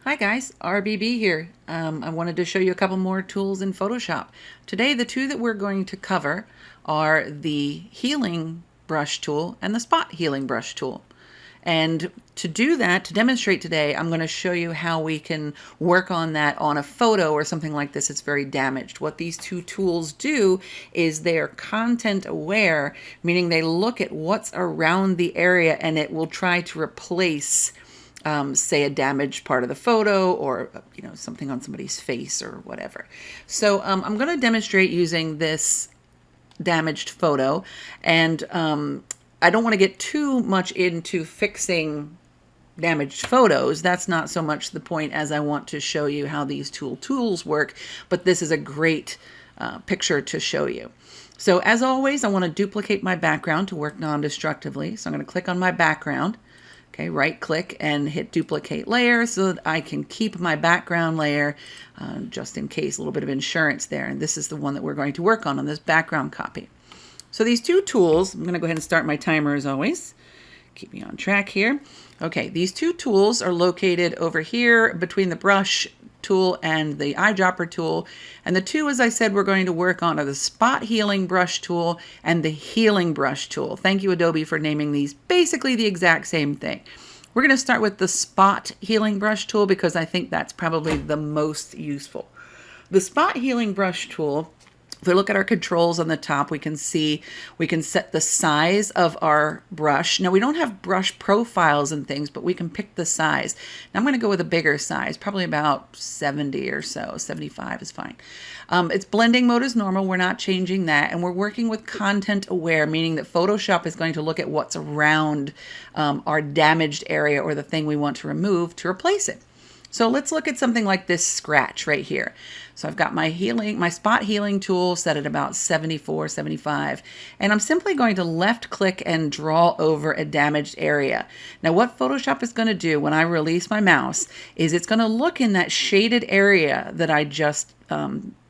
Hi guys, RBB here. I wanted to show you a couple more tools in Photoshop. Today the two that we're going to cover are the healing brush tool and the spot healing brush tool. And to do that, to demonstrate today, I'm going to show you how we can work on that on a photo or something like this that's very damaged. What these two tools do is they are content aware, meaning they look at what's around the area and it will try to replace say a damaged part of the photo or something on somebody's face or whatever. So I'm going to demonstrate using this damaged photo, and I don't want to get too much into fixing damaged photos. That's not so much the point as I want to show you how these tools work, but this is a great picture to show you. So as always, I want to duplicate my background to work non-destructively. So I'm going to click on my background. Okay, right click and hit duplicate layer so that I can keep my background layer just in case, a little bit of insurance there. And this is the one that we're going to work on this background copy. So these two tools, I'm going to go ahead and start my timer as always. Keep me on track here. Okay, these two tools are located over here between the brush tool and the eyedropper tool. And the two, as I said, we're going to work on are the spot healing brush tool and the healing brush tool. Thank you, Adobe, for naming these basically the exact same thing. We're going to start with the spot healing brush tool because I think that's probably the most useful. The spot healing brush tool, if we look at our controls on the top, we can see we can set the size of our brush. Now, we don't have brush profiles and things, but we can pick the size. Now, I'm going to go with a bigger size, probably about 70 or so. 75 is fine. Its blending mode is normal. We're not changing that. And we're working with content aware, meaning that Photoshop is going to look at what's around our damaged area or the thing we want to remove to replace it. So let's look at something like this scratch right here. So I've got my spot healing tool set at about 74, 75, and I'm simply going to left click and draw over a damaged area. Now what Photoshop is going to do when I release my mouse is it's going to look in that shaded area that I just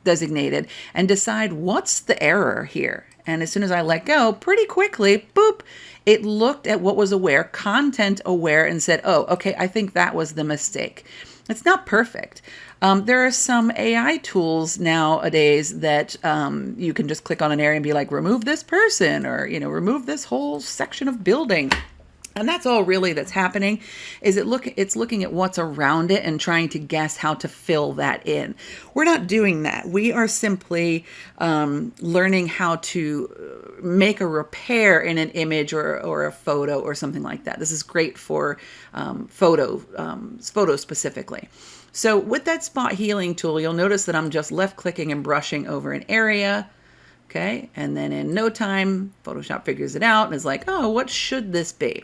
designated and decide what's the error here. And as soon as I let go, pretty quickly, boop, it looked at what was aware, content aware, and said, oh, okay, I think that was the mistake. It's not perfect. There are some AI tools nowadays that you can just click on an area and be like, remove this person, or remove this whole section of building. And that's all really that's happening is it's looking at what's around it and trying to guess how to fill that in. We're not doing that. We are simply learning how to make a repair in an image or a photo or something like that. This is great for photo specifically. So with that spot healing tool, you'll notice that I'm just left clicking and brushing over an area. Okay, and then in no time, Photoshop figures it out and is like, oh, what should this be?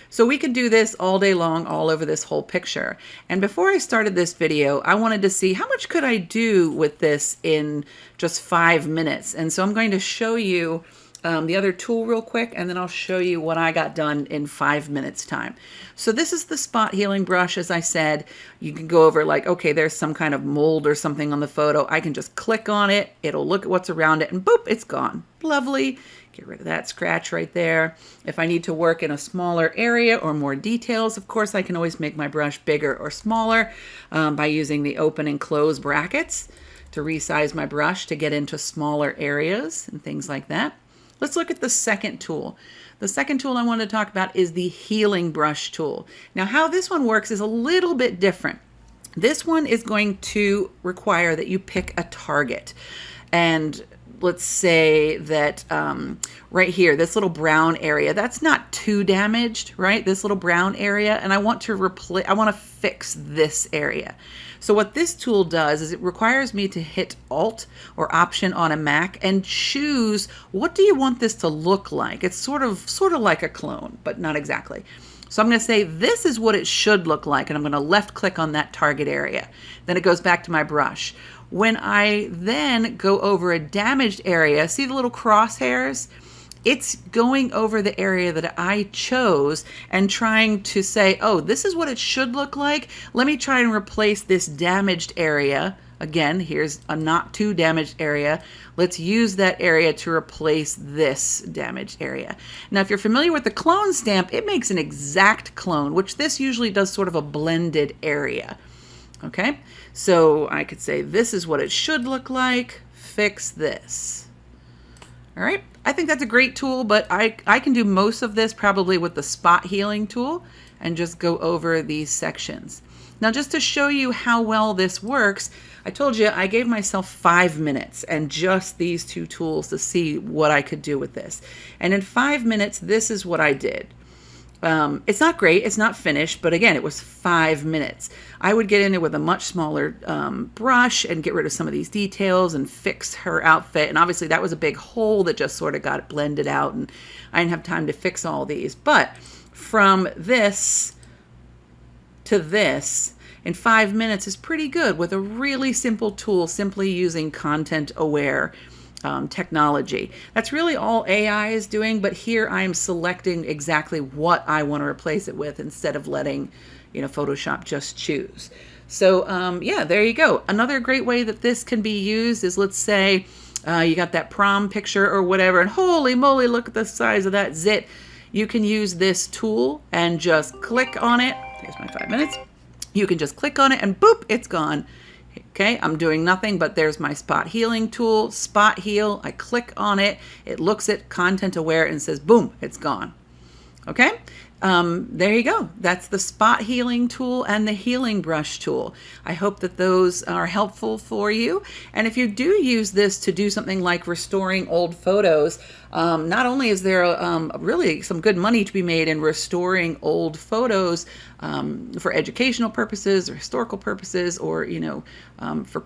So we could do this all day long, all over this whole picture. And before I started this video, I wanted to see how much could I do with this in just 5 minutes. And so I'm going to show you the other tool real quick, and then I'll show you what I got done in 5 minutes time. So this is the spot healing brush. As I said, you can go over like, okay, there's some kind of mold or something on the photo. I can just click on it. It'll look at what's around it and boop, it's gone. Lovely. Get rid of that scratch right there. If I need to work in a smaller area or more details, of course, I can always make my brush bigger or smaller by using the open and close brackets to resize my brush to get into smaller areas and things like that. Let's look at the second tool. The second tool I want to talk about is the healing brush tool. Now, how this one works is a little bit different. This one is going to require that you pick a target. And let's say that right here, this little brown area, that's not too damaged, right? This little brown area, and I want to fix this area. So what this tool does is it requires me to hit Alt or Option on a Mac and choose what do you want this to look like. It's sort of like a clone, but not exactly. So I'm going to say this is what it should look like, and I'm going to left click on that target area. Then it goes back to my brush. When I then go over a damaged area, see the little crosshairs? It's going over the area that I chose and trying to say, oh, this is what it should look like. Let me try and replace this damaged area. Again, here's a not too damaged area. Let's use that area to replace this damaged area. Now, if you're familiar with the clone stamp, it makes an exact clone, which this usually does sort of a blended area. Okay, so I could say this is what it should look like, fix this. All right, I think that's a great tool, but I can do most of this probably with the spot healing tool and just go over these sections. Now, just to show you how well this works, I told you I gave myself 5 minutes and just these two tools to see what I could do with this. And in 5 minutes, this is what I did. It's not great, it's not finished, but again, it was 5 minutes. I would get in there with a much smaller brush and get rid of some of these details and fix her outfit. And obviously that was a big hole that just sort of got blended out, and I didn't have time to fix all these. But from this to this in 5 minutes is pretty good with a really simple tool, simply using content aware technology. That's really all AI is doing, but here I am selecting exactly what I want to replace it with instead of letting, Photoshop just choose. So yeah, there you go. Another great way that this can be used is, let's say you got that prom picture or whatever, and holy moly, look at the size of that zit. You can use this tool and just click on it. Here's my 5 minutes. You can just click on it and boop, it's gone. Okay, I'm doing nothing, but there's my spot healing tool, spot heal. I click on it, it looks at content aware and says, boom, it's gone. Okay, there you go. That's the spot healing tool and the healing brush tool. I hope that those are helpful for you. And if you do use this to do something like restoring old photos, not only is there really some good money to be made in restoring old photos for educational purposes or historical purposes, or for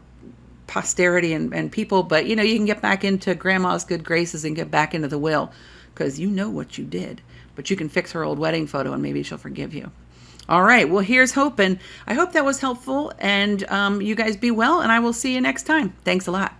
posterity and people, but you can get back into grandma's good graces and get back into the will, because you know what you did. But you can fix her old wedding photo and maybe she'll forgive you. All right, well, here's hoping. I hope that was helpful, and you guys be well, and I will see you next time. Thanks a lot.